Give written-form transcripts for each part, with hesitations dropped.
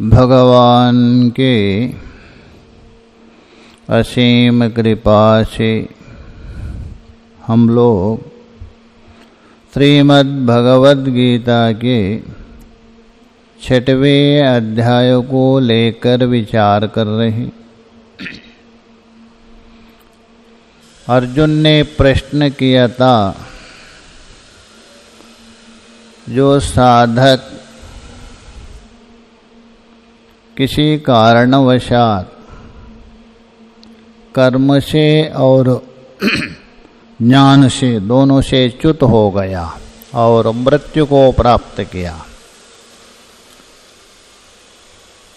भगवान के असीम कृपा से हम लोग श्रीमद् भगवद गीता के 6वें अध्याय को लेकर विचार कर रहे हैं। अर्जुन ने प्रश्न किया था, जो साधक किसी कारणवशात कर्म से और ज्ञान से दोनों से च्युत हो गया और मृत्यु को प्राप्त किया,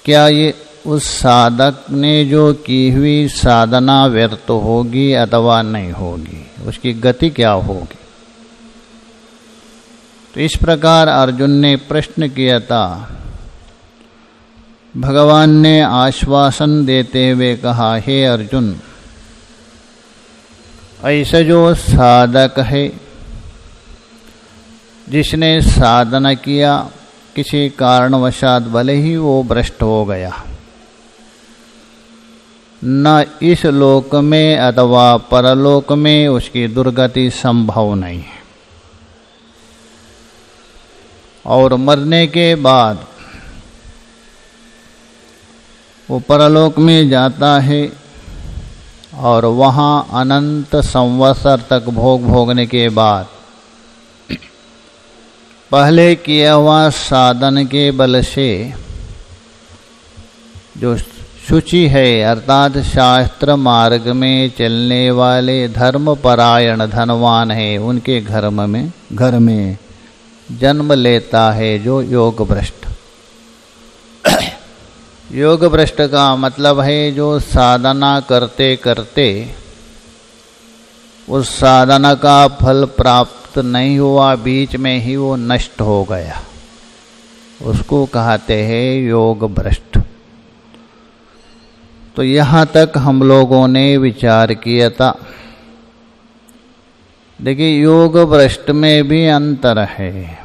क्या ये उस साधक ने जो की हुई साधना व्यर्थ होगी अथवा नहीं होगी, उसकी गति क्या होगी? तो इस प्रकार अर्जुन ने प्रश्न किया था। भगवान ने आश्वासन देते हुए कहा, हे अर्जुन, ऐसा जो साधक है जिसने साधना किया, किसी कारणवशात भले ही वो भ्रष्ट हो गया, न इस लोक में अथवा परलोक में उसकी दुर्गति संभव नहीं है। और मरने के बाद वो परलोक में जाता है और वहाँ अनंत संवत्सर तक भोग भोगने के बाद पहले किया हुआ साधन के बल से जो शुचि है अर्थात शास्त्र मार्ग में चलने वाले धर्मपरायण धनवान है, उनके घर में जन्म लेता है जो योग भ्रष्ट। योग भ्रष्ट का मतलब है जो साधना करते करते उस साधना का फल प्राप्त नहीं हुआ, बीच में ही वो नष्ट हो गया, उसको कहते हैं योग भ्रष्ट। तो यहाँ तक हम लोगों ने विचार किया था। देखिए, योग भ्रष्ट में भी अंतर है।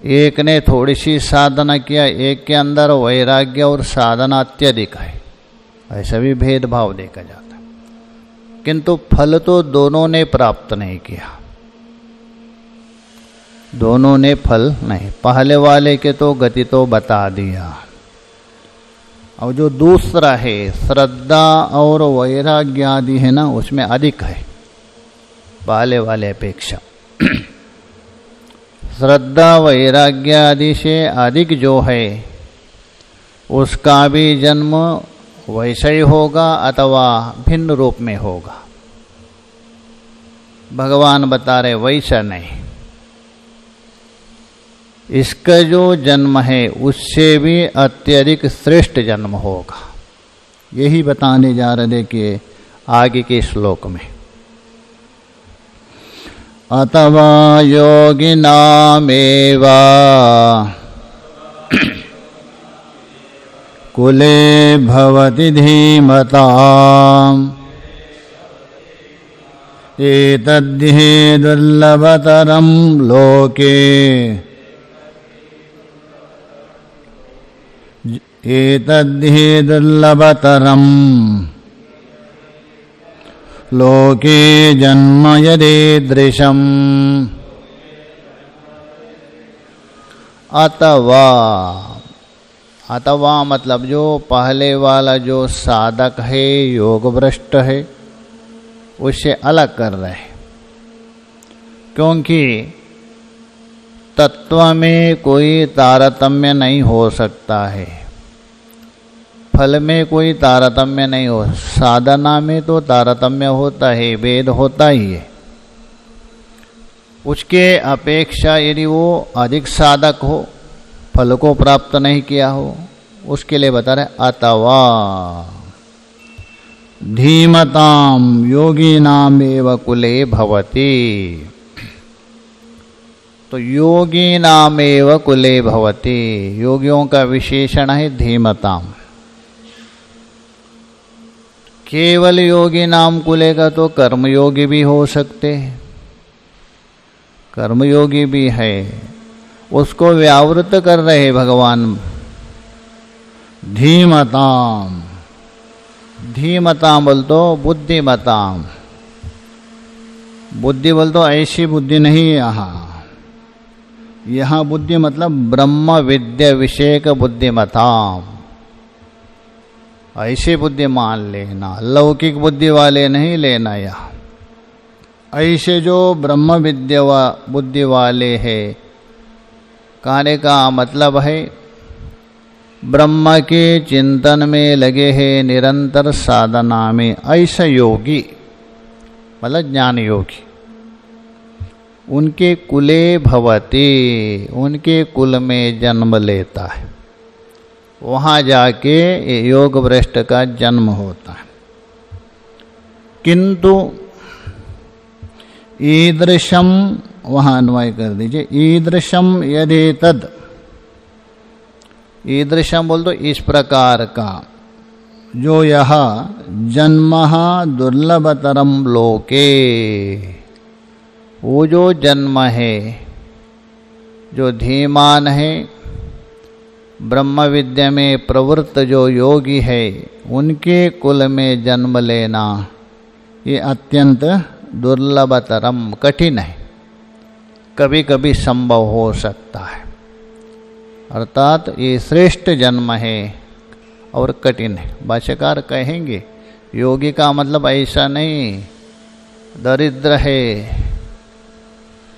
एक ने थोड़ी सी साधना किया, एक के अंदर वैराग्य और साधना अत्यधिक है, ऐसा भी भेदभाव देखा जाता है, किंतु फल तो दोनों ने प्राप्त नहीं किया, दोनों ने फल नहीं। पहले वाले के तो गति तो बता दिया, और जो दूसरा है श्रद्धा और वैराग्य आदि है ना, उसमें अधिक है पहले वाले अपेक्षा। श्रद्धा वैराग्य आदि से अधिक जो है उसका भी जन्म वैसा ही होगा अथवा भिन्न रूप में होगा। भगवान बता रहे वैसा नहीं, इसका जो जन्म है उससे भी अत्यधिक श्रेष्ठ जन्म होगा। यही बताने जा रहे, देखिए आगे के श्लोक में। अथवा योगिनामेव कुले भवति धीमताम् एतद्धि दुर्लभतरं लोके एतद्धि दुर्लभतरं लोके जन्म यदीदृशम्। अथवा मतलब जो पहले वाला जो साधक है योग भ्रष्ट है उससे अलग कर रहे, क्योंकि तत्व में कोई तारतम्य नहीं हो सकता है, फल में कोई तारतम्य नहीं हो, साधना में तो तारतम्य होता है, भेद होता ही है। उसके अपेक्षा यदि वो अधिक साधक हो, फल को प्राप्त नहीं किया हो, उसके लिए बता रहे अथवा धीमताम योगिनामेव कुले भवति। तो योगिनामेव कुले भवति, योगियों का विशेषण है धीमताम। केवल योगी नाम कुले का तो कर्मयोगी भी हो सकते हैं, कर्मयोगी भी है, उसको व्यावृत कर रहे भगवान। धीमताम, धीमताम बोल तो बुद्धिमताम। बुद्धि बोल तो ऐसी बुद्धि नहीं यहाँ, यहाँ बुद्धि मतलब ब्रह्म विद्या विषयक बुद्धिमताम, ऐसी बुद्धि मान लेना, लौकिक बुद्धि वाले नहीं लेना। यहाँ ऐसे जो ब्रह्म विद्या बुद्धि वाले हैं, कहने का मतलब है ब्रह्म के चिंतन में लगे हैं, निरंतर साधना में, ऐसा योगी मतलब ज्ञान योगी। उनके कुले भवति, उनके कुल में जन्म लेता है, वहाँ जाके योग भ्रष्ट का जन्म होता है। किंतु ईदृशम, वहाँ अन्वय कर दीजिए, ईदृशम यदि तद, ईदृशम बोल तो इस प्रकार का, जो यह जन्म दुर्लभतरम लोके, वो जो जन्म है, जो धीमान है, ब्रह्म विद्या में प्रवृत्त जो योगी है, उनके कुल में जन्म लेना ये अत्यंत दुर्लभतरम, कठिन है, कभी कभी संभव हो सकता है। अर्थात ये श्रेष्ठ जन्म है और कठिन है। भाष्यकार कहेंगे योगी का मतलब ऐसा नहीं दरिद्र है,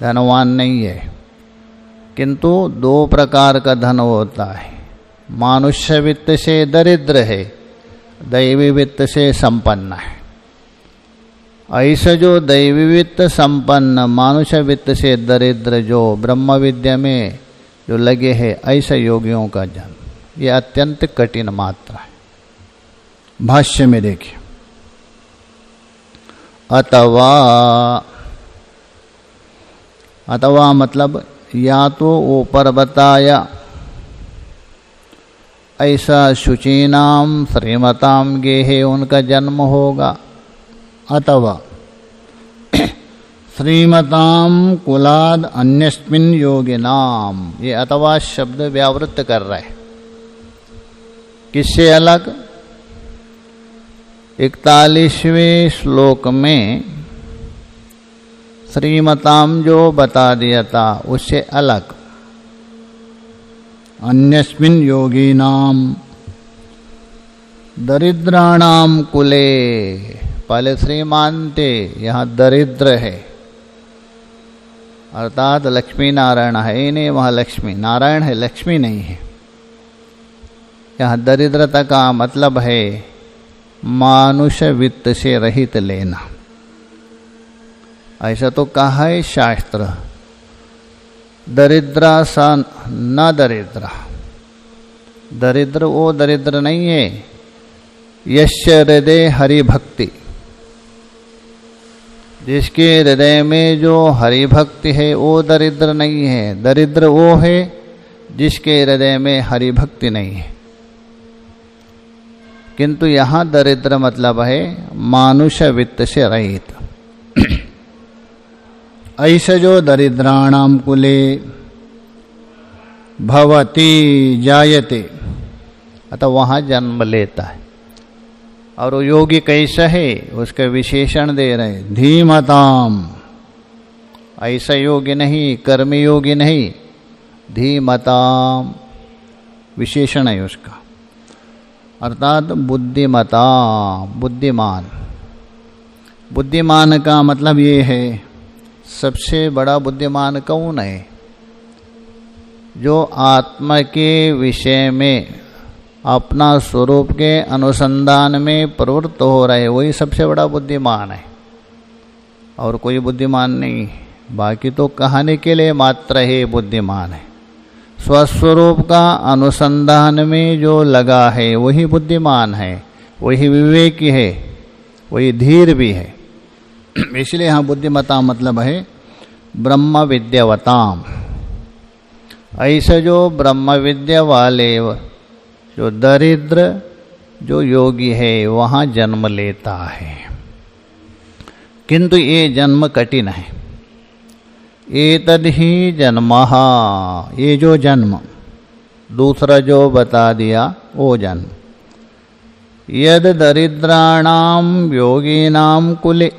धनवान नहीं है, किंतु दो प्रकार का धन होता है। मानुष्य वित्त से दरिद्र है, दैवी वित्त से संपन्न है। ऐसा जो दैवी वित्त संपन्न, मानुष्य वित्त से दरिद्र, जो ब्रह्म विद्या में जो लगे हैं, ऐसे योगियों का जन्म ये अत्यंत कठिन मात्रा है। भाष्य में देखिए, अथवा, अथवा मतलब या तो ऊपर बताया ऐसा शुचीनाम श्रीमताम गेहे उनका जन्म होगा, अथवा श्रीमताम कुलाद अन्यस्मिन योगिनाम, ये अथवा शब्द व्यावृत्त कर रहा है। किससे अलग? 41वें श्लोक में श्रीमताम जो बता दिया था उससे अलग, अन्यस्मिन योगिनाम दरिद्राणाम कुले, पहले श्रीमान थे, यहाँ दरिद्र है, अर्थात लक्ष्मी नारायण है ही नहीं, वहाँ लक्ष्मी नारायण है, लक्ष्मी नहीं है। यहाँ दरिद्रता का मतलब है मानुष वित्त से रहित लेना, ऐसा तो कहा है शास्त्र। दरिद्रा सा न दरिद्रा, दरिद्र वो दरिद्र नहीं है यस्य हृदय हरि भक्ति, जिसके हृदय में जो हरि भक्ति है वो दरिद्र नहीं है। दरिद्र वो है जिसके हृदय में हरि भक्ति नहीं है। किंतु यहाँ दरिद्र मतलब है मानुष वित्त से रहित। ऐसे जो दरिद्राणाम कुले भवति जायते, अतः वहाँ जन्म लेता है। और वो योगी कैसा है उसका विशेषण दे रहे, धीमताम, ऐसा योगी नहीं, कर्मी योगी नहीं, धीमताम विशेषण है उसका, अर्थात बुद्धिमता, बुद्धिमान। बुद्धिमान का मतलब ये है, सबसे बड़ा बुद्धिमान कौन है? जो आत्मा के विषय में अपना स्वरूप के अनुसंधान में प्रवृत्त हो रहे, वही सबसे बड़ा बुद्धिमान है, और कोई बुद्धिमान नहीं। बाकी तो कहने के लिए मात्र ही बुद्धिमान है। स्वस्वरूप का अनुसंधान में जो लगा है वही बुद्धिमान है, वही विवेकी है, वही धीर भी है। इसलिए यहाँ बुद्धिमता मतलब है ब्रह्म विद्यावताम। ऐसे जो ब्रह्म विद्या वाले, जो दरिद्र जो योगी है, वहाँ जन्म लेता है। किंतु ये जन्म कठिन है। एतद्हि जन्मः, ये जो जन्म दूसरा जो बता दिया वो जन्म, यद दरिद्राणाम योगीनाम कुले,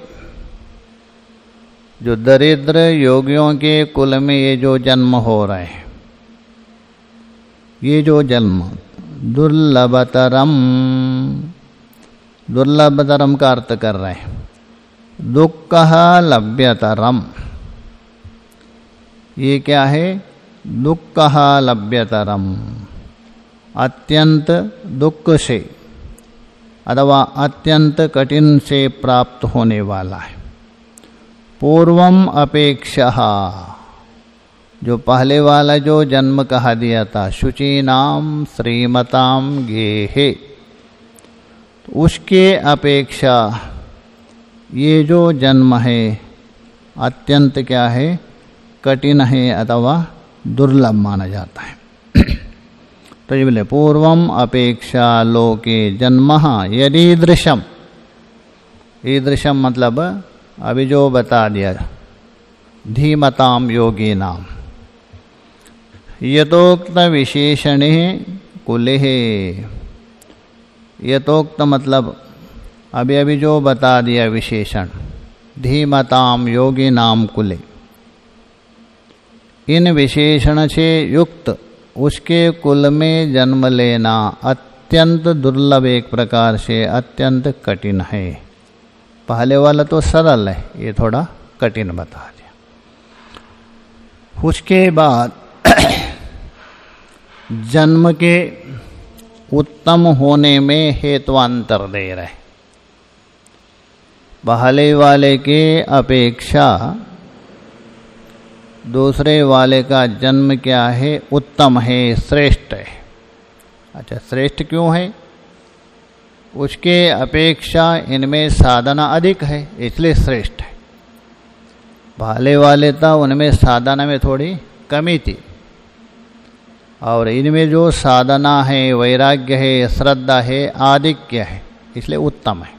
जो दरिद्र योगियों के कुल में ये जो जन्म हो रहे हैं, ये जो जन्म दुर्लभतरम, दुर्लभतरम का अर्थ कर रहे हैं, दुःखः लभ्यतरम, ये क्या है? दुःखः लभ्यतरम, अत्यंत दुख से अथवा अत्यंत कठिन से प्राप्त होने वाला है। पूर्वम अपेक्षा, जो पहले वाला जो जन्म कहा दिया था, शुचीनाम श्रीमताम गेहे, तो उसके अपेक्षा ये जो जन्म है अत्यंत क्या है? कठिन है अथवा दुर्लभ माना जाता है। तो ये बोले पूर्वम अपेक्षा लोके जन्मः यदीदृशम, ईदृशम मतलब अभी जो बता दिया, धीमताम योगी नाम, यथोक्त विशेषणे कुले, यथोक्त मतलब अभी अभी जो बता दिया विशेषण, धीमताम योगी नाम कुले, इन विशेषण से युक्त उसके कुल में जन्म लेना अत्यंत दुर्लभ, एक प्रकार से अत्यंत कठिन है। पहले वाला तो सरल है, ये थोड़ा कठिन बता दिया। उसके बाद जन्म के उत्तम होने में हेतुअंतर दे रहे, पहले वाले के अपेक्षा दूसरे वाले का जन्म क्या है? उत्तम है, श्रेष्ठ है। अच्छा, श्रेष्ठ क्यों है? उसके अपेक्षा इनमें साधना अधिक है, इसलिए श्रेष्ठ है। पहले वाले था उनमें साधना में थोड़ी कमी थी, और इनमें जो साधना है, वैराग्य है, श्रद्धा है, आधिक्य है, इसलिए उत्तम है।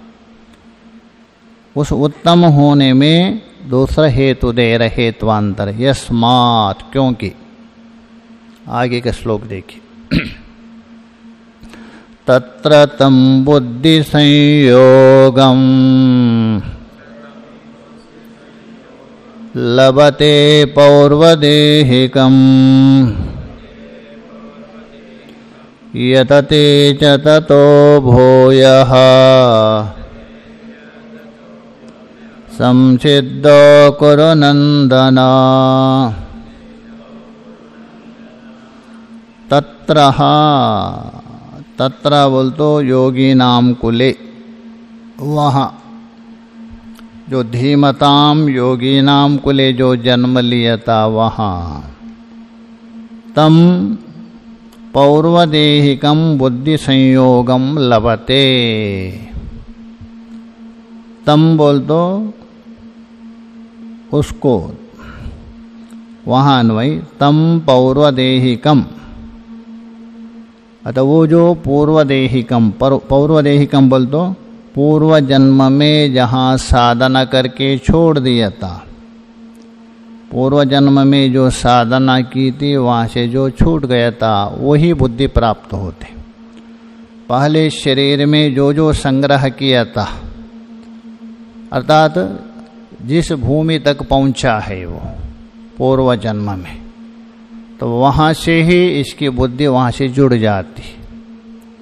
उस उत्तम होने में दूसरा हेतु दे रहे, हेतुअंतर, यस्मात्, क्योंकि। आगे का श्लोक देखिए, तत्र तं बुद्धि संयोगम लभते पौर्वदेहिकम् यतते च ततो भूयः संसिद्धो कुरु नंदन। तत्र बोल तो योगी नाम कुले, वहाँ जो धीमताम योगी नाम कुले जो जन्म लिया था वहाँ, तम पौर्वदेहिकम बुद्धि संयोगम लभते, तम बोल तो उसको, वहाँ अन्वय, तम पौर्वदेहिकम, अतः वो जो पूर्वदेहिकम, पौर्वदेहिकम बोल तो पूर्व जन्म में जहाँ साधना करके छोड़ दिया था, पूर्व जन्म में जो साधना की थी वहाँ से जो छूट गया था, वही बुद्धि प्राप्त होते। पहले शरीर में जो जो संग्रह किया था, अर्थात जिस भूमि तक पहुंचा है वो पूर्व जन्म में, तो वहाँ से ही इसकी बुद्धि वहाँ से जुड़ जाती।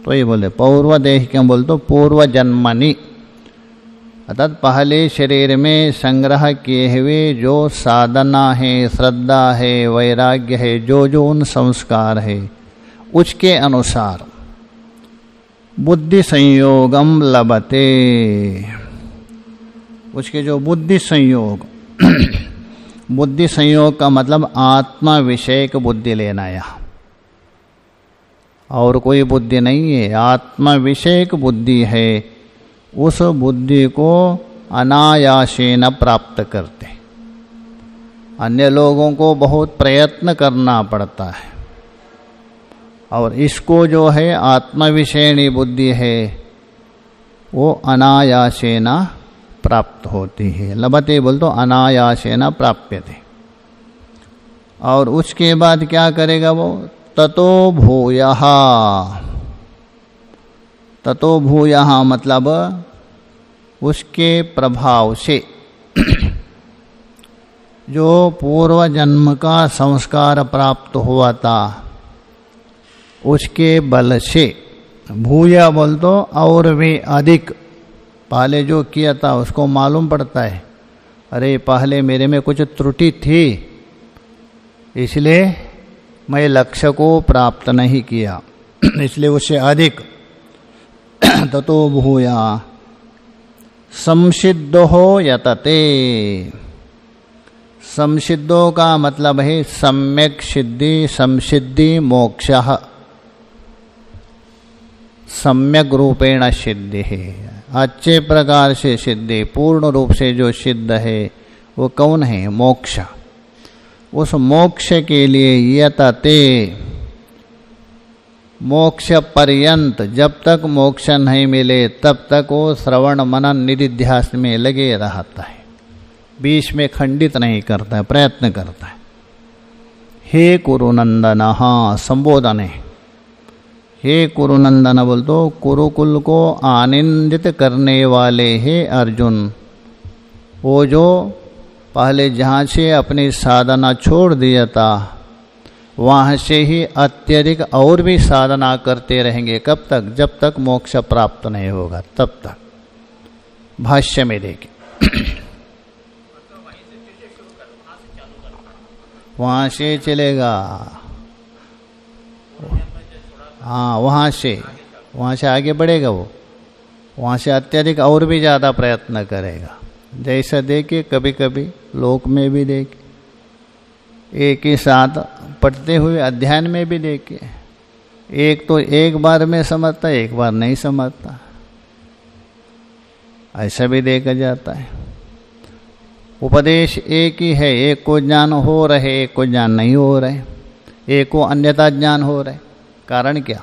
तो ये बोले पौर्वदेह क्यों बोल तो पूर्व जन्मनि, अर्थात पहले शरीर में संग्रह किए हुए जो साधना है, श्रद्धा है, वैराग्य है, जो जो उन संस्कार है, उसके अनुसार बुद्धि संयोगम लभते, उसके जो बुद्धि संयोग बुद्धि संयोग का मतलब आत्मा विषयक बुद्धि लेना, यहाँ और कोई बुद्धि नहीं है, आत्मा विषयक बुद्धि है। उस बुद्धि को अनायासेन प्राप्त करते, अन्य लोगों को बहुत प्रयत्न करना पड़ता है, और इसको जो है आत्मा विषयणी बुद्धि है वो अनायासेन प्राप्त होती है। लभते बोल तो अनायासेन प्राप्यते, और उसके बाद क्या करेगा वो, ततो भूयः। ततो भूयः मतलब उसके प्रभाव से जो पूर्व जन्म का संस्कार प्राप्त हुआ था उसके बल से, भूया बोल तो और भी अधिक, पहले जो किया था उसको मालूम पड़ता है, अरे पहले मेरे में कुछ त्रुटि थी इसलिए मैं लक्ष्य को प्राप्त नहीं किया, इसलिए उससे अधिक। ततो भूया संसिद्धो यतते। संसिद्धों का मतलब है सम्यक सिद्धि, संसिद्धि मोक्षः, सम्यक रूपेण सिद्धि है, अच्छे प्रकार से सिद्धि, पूर्ण रूप से जो सिद्ध है वो कौन है, मोक्ष। उस मोक्ष के लिए यतते, मोक्ष पर्यंत, जब तक मोक्ष नहीं मिले तब तक वो श्रवण मनन निधिध्यास में लगे रहता है, बीच में खंडित नहीं करता है, प्रयत्न करता है। हे कुरुनंदन, हाँ संबोधन है, हे कुरुनंदन बोल तो कुरुकुल को आनंदित करने वाले हे अर्जुन, वो जो पहले जहाँ से अपनी साधना छोड़ दिया था वहाँ से ही अत्यधिक और भी साधना करते रहेंगे। कब तक, जब तक मोक्ष प्राप्त नहीं होगा तब तक। भाष्य में देखिए वहाँ से चलेगा, हाँ वहाँ से आगे बढ़ेगा वो, वहाँ से अत्यधिक और भी ज़्यादा प्रयत्न करेगा। जैसा देखिए कभी कभी लोक में भी देखिए, एक ही साथ पढ़ते हुए अध्ययन में भी देखिए, एक तो एक बार में समझता है, एक बार नहीं समझता, ऐसा भी देखा जाता है। उपदेश एक ही है, एक को ज्ञान हो रहे, एक को ज्ञान नहीं हो रहे, एक को अन्यथा ज्ञान हो रहे। कारण क्या,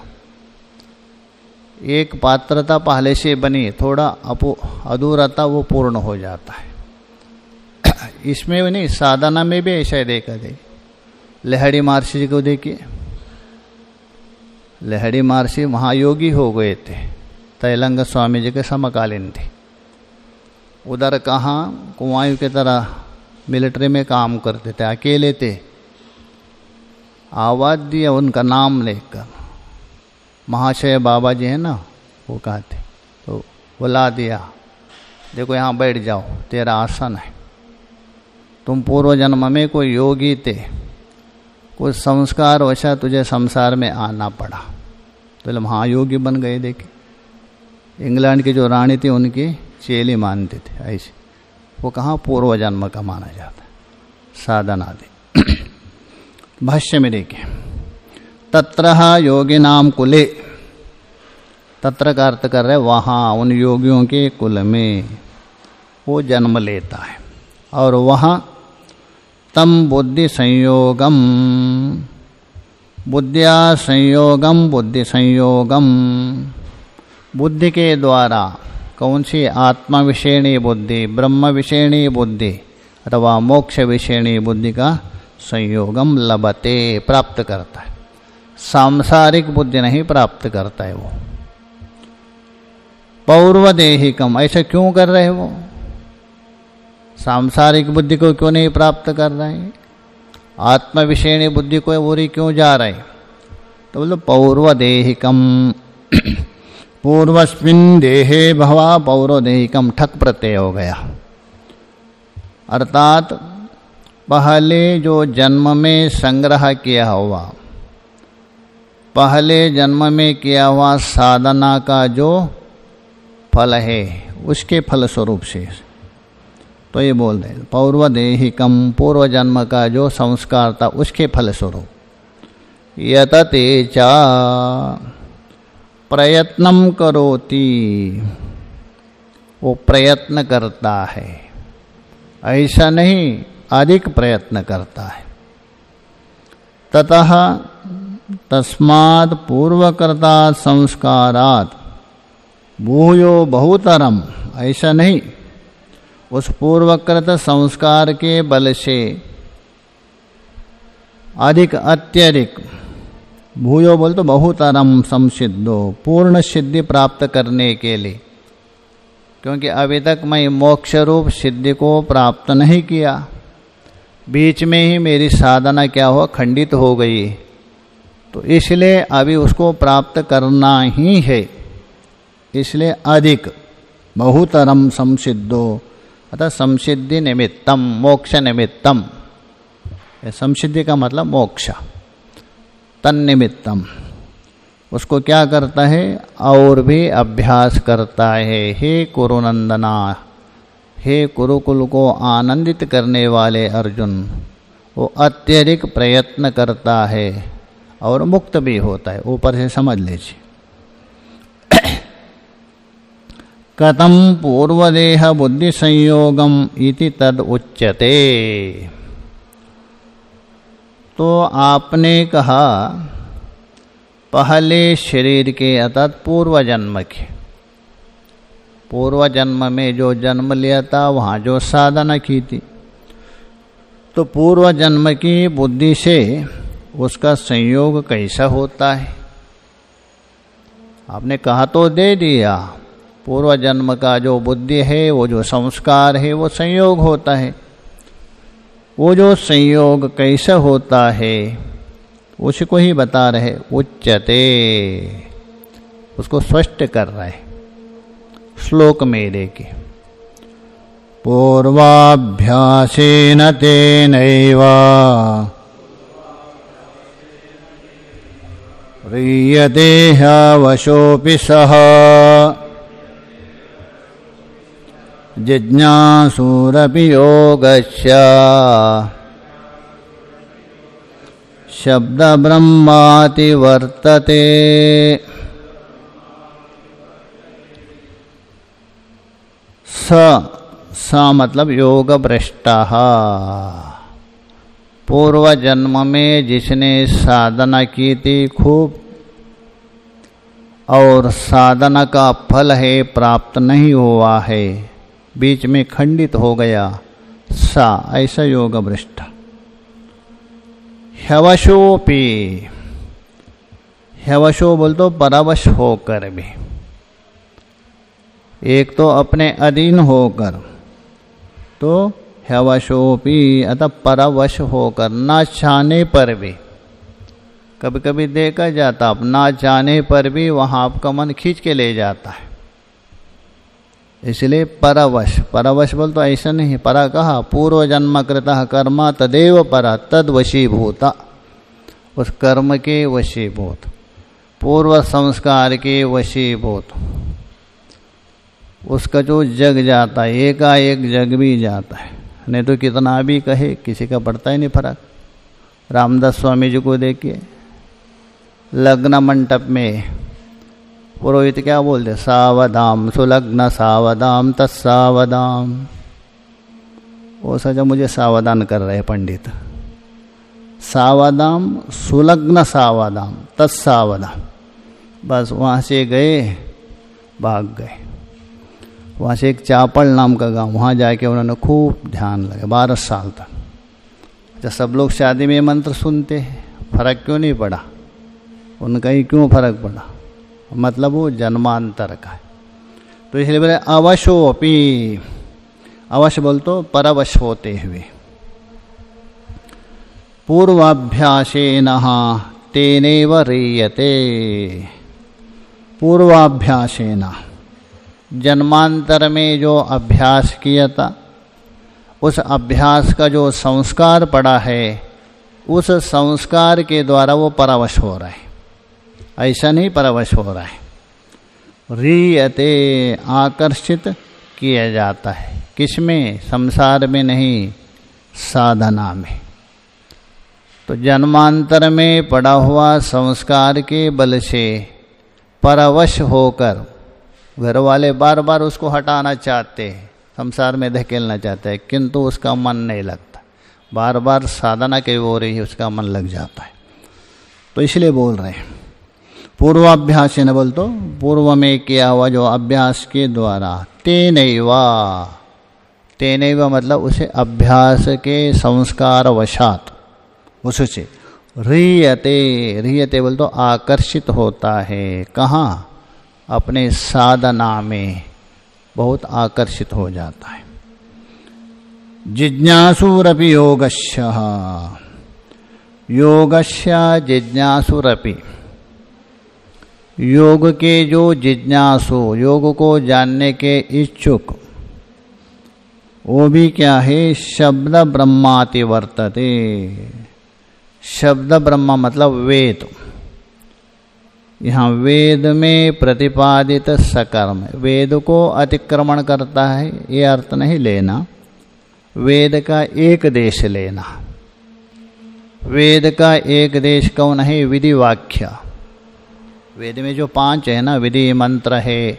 एक पात्रता पहले से बनी, थोड़ा अधूरा था वो पूर्ण हो जाता है। इसमें भी नहीं, साधना में भी ऐसा ही देखा जाए। लहड़ी महर्षि जी को देखिए, लहड़ी महर्षि महायोगी हो गए थे, तैलंग स्वामी जी के समकालीन थे। उधर कहाँ कुंवायु की तरह मिलिट्री में काम करते थे, अकेले थे। आवाज़ दिया उनका नाम लेकर, महाशय बाबा जी है ना वो कहते, तो बुला दिया, देखो यहाँ बैठ जाओ, तेरा आसन है, तुम पूर्व जन्म में कोई योगी थे, कुछ संस्कार वैसा तुझे संसार में आना पड़ा, तो महायोगी बन गए। देखे इंग्लैंड की जो रानी थी उनकी चेली मानते थे ऐसे, वो कहाँ पूर्व जन्म का माना जाता है, साधना दे। भाष्य में देखिए, तत्र योगिनाम कुले, तत्र का अर्थ कर रहे वहाँ, उन योगियों के कुल में वो जन्म लेता है, और वहाँ तम बुद्धि संयोगम, बुद्धिया संयोगम, बुद्धि संयोगम, बुद्धि के द्वारा, कौन सी, आत्मा विषयणी बुद्धि, ब्रह्म विषयणी बुद्धि अथवा मोक्ष विषयणी बुद्धि का संयोगम लभते, प्राप्त करता है। सांसारिक बुद्धि नहीं प्राप्त करता है वो। पौर्वदेहिकम, ऐसा क्यों कर रहे हैं वो, सांसारिक बुद्धि को क्यों नहीं प्राप्त कर रहे हैं, आत्म विषयणी बुद्धि को वोरी क्यों जा रहे, तो बोलो पौर्वदेहिकम, पूर्वस्मिन् देहे भवा पौर्वदेहिकम, ठक प्रत्यय हो गया। अर्थात पहले जो जन्म में संग्रह किया हुआ, पहले जन्म में किया हुआ साधना का जो फल है उसके फल स्वरूप से, तो ये बोल रहे पौर्वदेहिकम, पूर्व जन्म का जो संस्कार था उसके फल स्वरूप। यतते च प्रयत्नम करोति, वो प्रयत्न करता है, ऐसा नहीं अधिक प्रयत्न करता है। ततः तस्मात् पूर्वकृता संस्कारात् भूयो बहुतरम, ऐसा नहीं, उस पूर्वकृत संस्कार के बल से अधिक अत्यधिक, भूयो बोल तो बहुतरम संसिद्धो, पूर्ण सिद्धि प्राप्त करने के लिए, क्योंकि अभी तक मैं मोक्ष रूप सिद्धि को प्राप्त नहीं किया, बीच में ही मेरी साधना क्या हुआ, खंडित हो गई, तो इसलिए अभी उसको प्राप्त करना ही है, इसलिए अधिक बहुतरम संसिद्धो, अतः संसिद्धि निमित्तम मोक्ष निमित्तम, संसिद्धि का मतलब मोक्ष, तन्निमित्तम, उसको क्या करता है और भी अभ्यास करता है। हे कुरुनंदना, हे कुरुकुल को आनंदित करने वाले अर्जुन, वो अत्यधिक प्रयत्न करता है और मुक्त भी होता है। ऊपर से समझ लीजिए। कथम पूर्वदेह बुद्धि संयोगम इति तद उच्यते। तो आपने कहा पहले शरीर के अर्थात पूर्व जन्म के, पूर्व जन्म में जो जन्म लिया था वहाँ जो साधना की थी, तो पूर्व जन्म की बुद्धि से उसका संयोग कैसा होता है। आपने कहा तो दे दिया, पूर्व जन्म का जो बुद्धि है, वो जो संस्कार है, वो संयोग होता है। वो जो संयोग कैसा होता है उसको ही बता रहे, उच्यते, उसको स्पष्ट कर रहे श्लोक में देखे। पूर्वाभ्यासेन तेनैव ह्रियते ह्यवशोऽपि सः जिज्ञासुरपि योगस्य शब्द ब्रह्माति वर्तते। स मतलब योग भ्रष्टः, पूर्व जन्म में जिसने साधना की थी खूब और साधना का फल है प्राप्त नहीं हुआ है, बीच में खंडित हो गया, सा ऐसा योग भ्रष्ट। ह्यवशोपि, ह्यवशो बोल तो परवश होकर भी, एक तो अपने अधीन होकर, तो ह्यवशोपि अतः परवश होकर, ना चाहने पर भी, कभी कभी देखा जाता आप ना चाहने पर भी वहाँ आपका मन खींच के ले जाता है, इसलिए परवश। परवश बोल तो ऐसा नहीं, परा कहा पूर्व जन्म कृतः कर्म तदेव परा तद वशीभूता, उस कर्म के वशीभूत, पूर्व संस्कार के वशीभूत, उसका जो जग जाता है, एकाएक जग भी जाता है, नहीं तो कितना भी कहे किसी का पड़ता ही नहीं फर्क। रामदास स्वामी जी को देखिए, लग्न मंडप में पुरोहित क्या बोलते, सावधाम सुलग्न सावधाम तत्सावधाम। वो सजा मुझे सावधान कर रहे पंडित, सावधाम सुलग्न सावधाम तत्सावधाम। बस वहाँ से गए, भाग गए। वहाँ से एक चापड़ नाम का गांव, वहाँ जाके उन्होंने खूब ध्यान लगा 12 साल तक। अच्छा, सब लोग शादी में मंत्र सुनते हैं, फर्क क्यों नहीं पड़ा उनका, ही क्यों फर्क पड़ा, मतलब वो जन्मांतर का है। तो इसलिए बोले अवशोपि, अवश्य बोल तो परवश होते हुए। पूर्वाभ्यासेन तेनेव ह्रियते, पूर्वाभ्यासेन जन्मांतर में जो अभ्यास किया था, उस अभ्यास का जो संस्कार पड़ा है, उस संस्कार के द्वारा वो परवश हो रहा है, ऐसा नहीं परवश हो रहा है। ह्रियते आकर्षित किया जाता है, किसमें, संसार में नहीं, साधना में। तो जन्मांतर में पड़ा हुआ संस्कार के बल से परवश होकर घर वाले बार बार उसको हटाना चाहते हैं, संसार में धकेलना चाहते हैं, किंतु उसका मन नहीं लगता, बार बार साधना के ओर ही उसका मन लग जाता है। तो इसलिए बोल रहे हैं पूर्वाभ्यास न बोल तो पूर्व में किया हुआ जो अभ्यास के द्वारा, तेनैवा, तेनैवा मतलब उसे अभ्यास के संस्कार वशात, उससे ह्रियते, ह्रियते बोल तो आकर्षित होता है। कहाँ? अपने साधना में बहुत आकर्षित हो जाता है। जिज्ञासुरपि योगस्य, योगस्य जिज्ञासुरपि, योग के जो जिज्ञासु, योग को जानने के इच्छुक, वो भी क्या है? शब्द ब्रह्माति वर्तते। शब्द ब्रह्म मतलब वेद। यहाँ वेद में प्रतिपादित सकर्म, वेद को अतिक्रमण करता है ये अर्थ नहीं लेना, वेद का एक देश लेना। वेद का एक देश कौन है? विधि वाक्य। वेद में जो 5 है ना, विधि मंत्र है,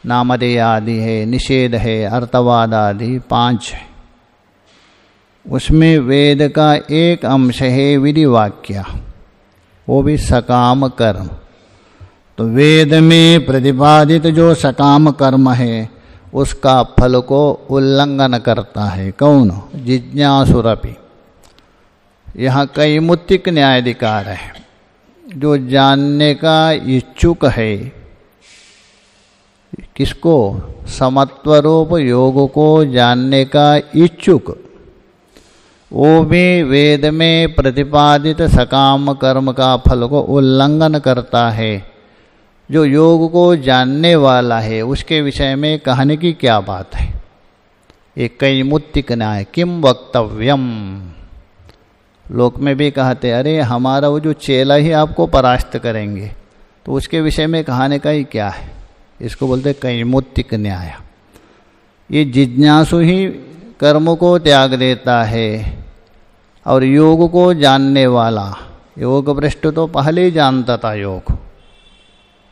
नामधेय आदि है, निषेध है, अर्थवाद आदि 5 है। उसमें वेद का एक अंश है विधि वाक्य, वो भी सकाम कर्म। तो वेद में प्रतिपादित जो सकाम कर्म है उसका फल को उल्लंघन करता है कौन? जिज्ञासुरपि। यहाँ कैमुत्तिक न्यायाधिकार है। जो जानने का इच्छुक है, किसको? समत्वरूप योग को जानने का इच्छुक, वो भी वेद में प्रतिपादित सकाम कर्म का फल को उल्लंघन करता है। जो योग को जानने वाला है उसके विषय में कहने की क्या बात है? एक कैमुत्तिक न्याय, किम वक्तव्यम। लोक में भी कहते अरे हमारा वो जो चेला ही आपको परास्त करेंगे, तो उसके विषय में कहने का ही क्या है? इसको बोलते कैमुत्तिक न्याय। ये जिज्ञासु ही कर्म को त्याग देता है और योग को जानने वाला, योग भ्रष्ट तो पहले ही जानता था योग,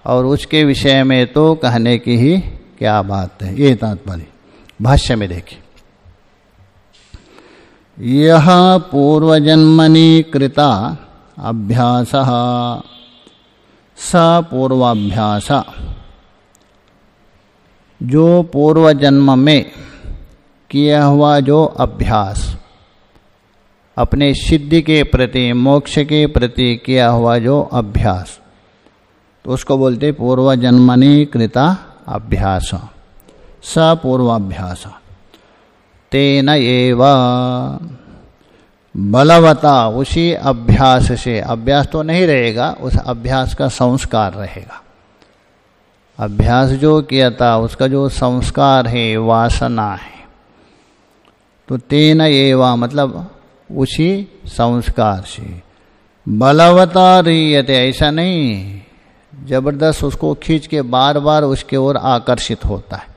और उसके विषय में तो कहने की ही क्या बात है? ये तात्पर्य भाष्य में देखिए। यह पूर्वजन्मनि कृता अभ्यासः स पूर्वाभ्यास, जो पूर्व जन्म में किया हुआ जो अभ्यास, अपने सिद्धि के प्रति, मोक्ष के प्रति किया हुआ जो अभ्यास, तो उसको बोलते पूर्व जन्मनि कृता अभ्यास, स पूर्वाभ्यास। तेन एव बलवता, उसी अभ्यास से, अभ्यास तो नहीं रहेगा, उस अभ्यास का संस्कार रहेगा। अभ्यास जो किया था उसका जो संस्कार है, वासना है, तो तेन एव मतलब उसी संस्कार से। बलवता रीयते, ऐसा नहीं जबरदस्त उसको खींच के बार बार उसके ओर आकर्षित होता है।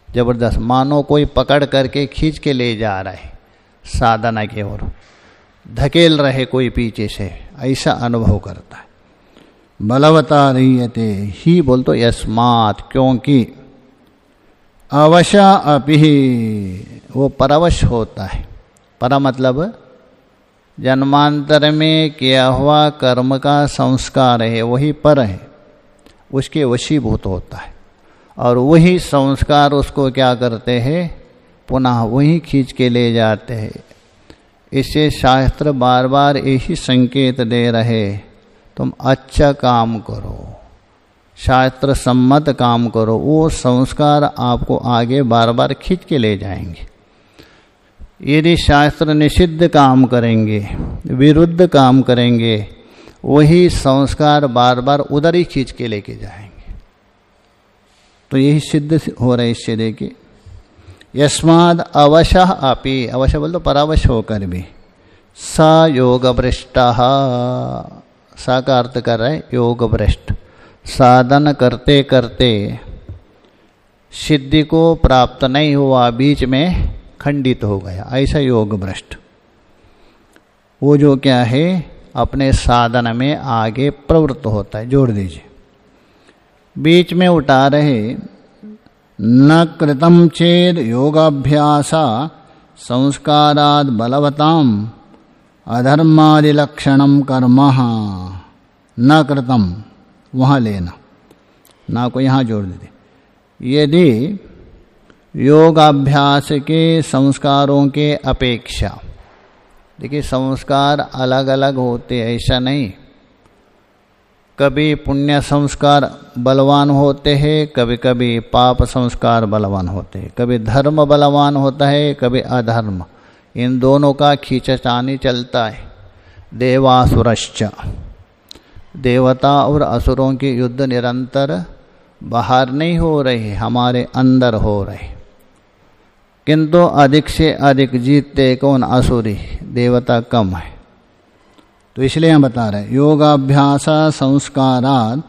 जबरदस्त मानो कोई पकड़ करके खींच के ले जा रहा है साधना की ओर, धकेल रहे कोई पीछे से, ऐसा अनुभव करता है। बलवता रीयते ही बोल तो यस्मात्, क्योंकि अवश अपि, वो परवश होता है। पर मतलब जन्मांतर में किया हुआ कर्म का संस्कार है, वही पर है, उसके वशीभूत होता है, और वही संस्कार उसको क्या करते हैं? पुनः वही खींच के ले जाते हैं। इससे शास्त्र बार बार यही संकेत दे रहे, तुम अच्छा काम करो, शास्त्र सम्मत काम करो, वो संस्कार आपको आगे बार बार खींच के ले जाएंगे। यदि शास्त्र निषिद्ध काम करेंगे, विरुद्ध काम करेंगे, वही संस्कार बार बार उधर ही खींच के लेके जाएंगे। तो यही सिद्ध हो रहा है इससे। देखिए, यस्माद् अवशः अपि, अवश्य बोल तो परावश होकर भी, स योग भ्रष्टः, सा का अर्थ कर रहा है योग भ्रष्ट। साधन करते करते सिद्धि को प्राप्त नहीं हुआ, बीच में खंडित हो गया, ऐसा योग भ्रष्ट। वो जो क्या है, अपने साधन में आगे प्रवृत्त होता है। जोड़ दीजिए, बीच में उठा रहे, न कृतम चेद योगाभ्यास संस्काराद बलवताम अधर्मादिलक्षणम कर्म, न कृतम वहाँ लेना, ना को यहाँ जोड़ दीजिए। यदि योगाभ्यास के संस्कारों के अपेक्षा देखिए संस्कार अलग अलग होते, ऐसा नहीं। कभी पुण्य संस्कार बलवान होते हैं, कभी कभी पाप संस्कार बलवान होते हैं, कभी धर्म बलवान होता है, कभी अधर्म। इन दोनों का खींचतानी चलता है। देवासुरश्च, देवता और असुरों की युद्ध निरंतर बाहर नहीं हो रही, हमारे अंदर हो रही। किंतु अधिक से अधिक जीतते कौन? असुरी, देवता कम है। तो इसलिए हम बता रहे योगाभ्यास संस्कारात्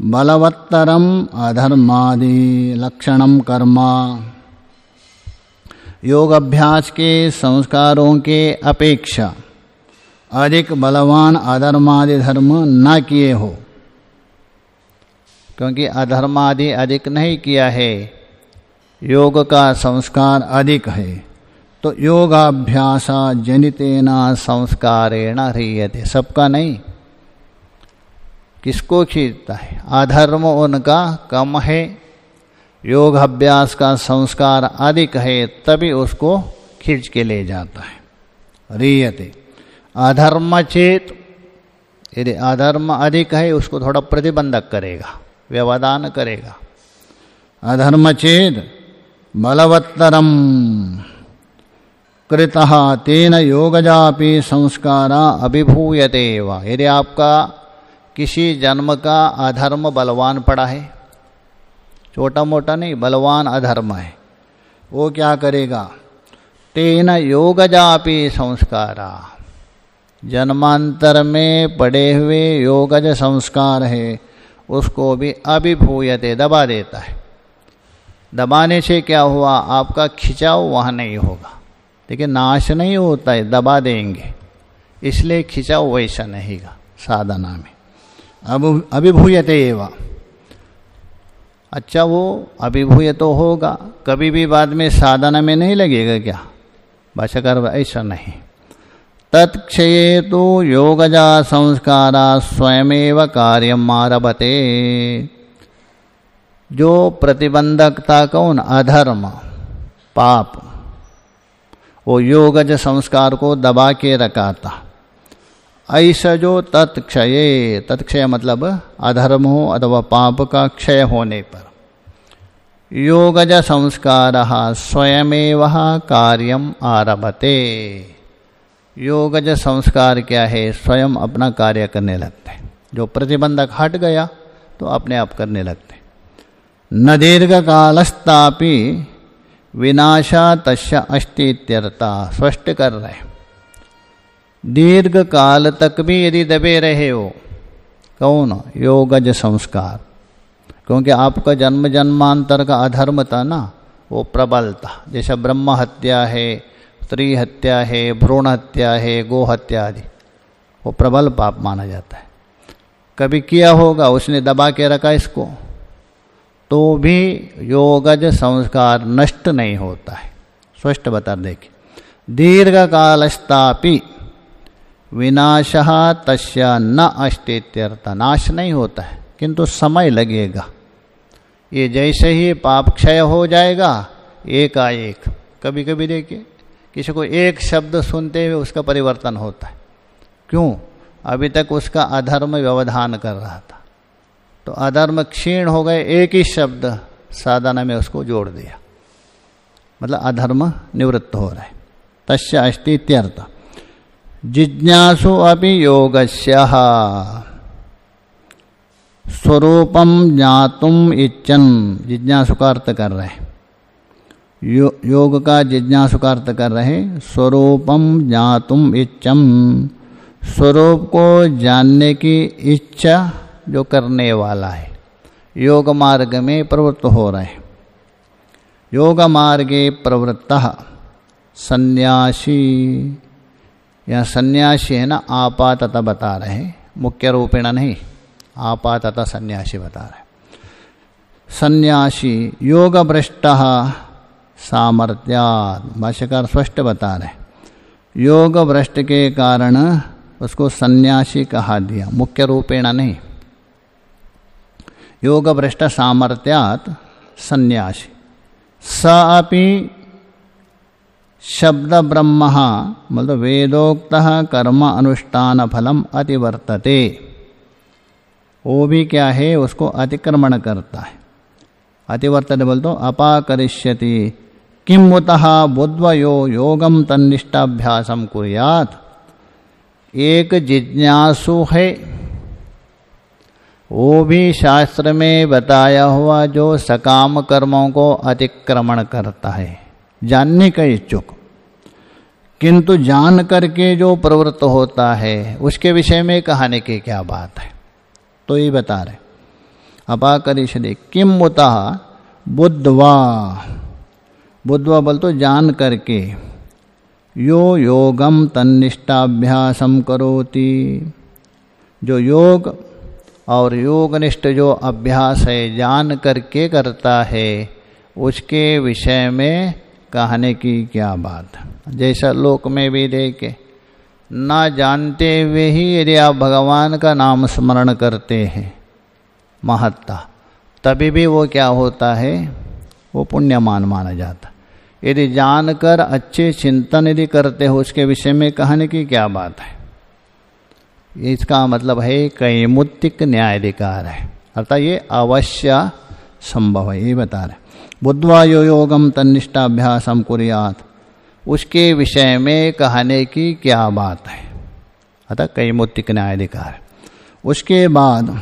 बलवत्तरम अधर्मादि लक्षणम कर्म। योग अभ्यास के संस्कारों के अपेक्षा अधिक बलवान अधर्मादि धर्म न किए हो, क्योंकि अधर्मादि अधिक नहीं किया है, योग का संस्कार अधिक है। तो योगाभ्यास जनितेन संस्कारेण ह्रियते, सबका नहीं। किसको खींचता है? अधर्म उनका कम है, योग अभ्यास का संस्कार अधिक है, तभी उसको खींच के ले जाता है। ह्रियते अधर्म चेत, यदि अधर्म अधिक है उसको थोड़ा प्रतिबंधक करेगा, व्यवधान करेगा। अधर्म चेत बलवत्तरम कृतः तेन योगजापि संस्कारा अभिभूयते वा। यदि आपका किसी जन्म का अधर्म बलवान पड़ा है, छोटा मोटा नहीं, बलवान अधर्म है, वो क्या करेगा? तेन योगजापि संस्कारा, जन्मांतर में पड़े हुए योगज संस्कार है उसको भी अभिभूयते, दबा देता है। दबाने से क्या हुआ? आपका खिंचाव वहाँ नहीं होगा, लेकिन नाश नहीं होता है, दबा देंगे, इसलिए खिंचाव वैसा नहीं गा साधना में। अब अभिभूयते एवं, अच्छा वो अभिभूय तो होगा, कभी भी बाद में साधना में नहीं लगेगा क्या? भाष्यकार ऐसा नहीं। तत्क्षये तो योगजा संस्कारा स्वयमेव कार्यम आरभते। जो प्रतिबंधकता कौन? अधर्म पाप, वो योगज संस्कार को दबा के रखा था। ऐसा जो तत्क्षय, तत्क्षय मतलब अधर्म हो अथवा पाप का क्षय होने पर, योगज संस्कार स्वयमेव कार्यम आरभते। योगज संस्कार क्या है? स्वयं अपना कार्य करने लगते हैं। जो प्रतिबंधक हट गया तो अपने आप करने लगते हैं। न दीर्घ कालस्तापि विनाशा तस्य अस्ति इत्यर्था, स्पष्ट कर रहे हैं। दीर्घ काल तक भी यदि दबे रहे हो, कौन? योगज संस्कार, क्योंकि आपका जन्म जन्मांतर का अधर्म था ना, वो प्रबल था। जैसे ब्रह्म हत्या है, स्त्री हत्या है, भ्रूण हत्या है, गो हत्या आदि, वो प्रबल पाप माना जाता है। कभी किया होगा, उसने दबा के रखा इसको, तो भी योगज संस्कार नष्ट नहीं होता है। स्पष्ट बता देखिए, दीर्घ कालस्तापि विनाशः तस्य न अस्तित्यर्थ, नाश नहीं होता है किंतु समय लगेगा। ये जैसे ही पाप क्षय हो जाएगा एकाएक, कभी कभी देखिए किसी को एक शब्द सुनते हुए उसका परिवर्तन होता है। क्यों? अभी तक उसका अधर्म व्यवधान कर रहा था, तो अधर्म क्षीण हो गए, एक ही शब्द साधना में उसको जोड़ दिया, मतलब अधर्म निवृत्त हो रहा है। तस्य अस्ति इत्यर्थ। जिज्ञासु अपि योगस्य स्वरूपम ज्ञातुम इच्छन, जिज्ञासु का अर्थ कर रहे हैं, योग का जिज्ञासु का अर्थ कर रहे हैं। स्वरूपम ज्ञातुम इच्छम, स्वरूप को जानने की इच्छा जो करने वाला है, योग मार्ग में प्रवृत्त हो रहे हैं। योग मार्गे प्रवृत्तः सन्यासी, यह सन्यासी है ना, आपाततः बता रहे हैं, मुख्य रूपेण नहीं, आपाततः सन्यासी बता रहे हैं। सन्यासी योग भ्रष्टः सामर्थ्यात्, भाष्यकार स्पष्ट बता रहे, योग भ्रष्ट के कारण उसको सन्यासी कहा दिया, मुख्य रूपेण नहीं। योग भ्रष्ट सामर्थ्यात् सन्यासी, स अपि शब्द ब्रह्म मतलब वेदोक्त कर्म अनुष्ठान फलम अतिवर्तते, वो भी क्या है, उसको अतिक्रमण करता है। अतिवर्तते बोल तो अपाकरिष्यति किम उतः बुद्ध्वयो योगम तन्निष्ठाभ्यासम कुर्यात्। एक जिज्ञासु है, वो भी शास्त्र में बताया हुआ जो सकाम कर्मों को अतिक्रमण करता है, जानने का इच्छुक, किंतु जान करके जो प्रवृत्त होता है उसके विषय में कहने की क्या बात है। तो ये बता रहे अपाकरिष्यति किम उतः बुद्ध्वा, बुद्ध्वा बोल तो जान करके, यो योगम तन्निष्ठाभ्यासम करोति, जो योग और योगनिष्ठ जो अभ्यास है जान करके करता है, उसके विषय में कहने की क्या बात। जैसा लोक में भी देखे, ना जानते हुए ही यदि आप भगवान का नाम स्मरण करते हैं महत्ता, तभी भी वो क्या होता है, वो पुण्यमान माना जाता। यदि जानकर अच्छे चिंतन यदि करते हो उसके विषय में कहने की क्या बात है। इसका मतलब है कैमुत्तिक न्यायाधिकार है, अर्थात ये अवश्य संभव है, ये बता रहे। बुद्ध्वा यो योगम तन्निष्ठाभ्यासम कुर्यात्, उसके विषय में कहने की क्या बात है, अतः कैमुत्तिक न्यायाधिकार। उसके बाद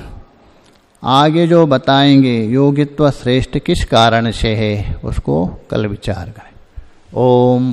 आगे जो बताएंगे योगित्व श्रेष्ठ किस कारण से है, उसको कल विचार करें। ओम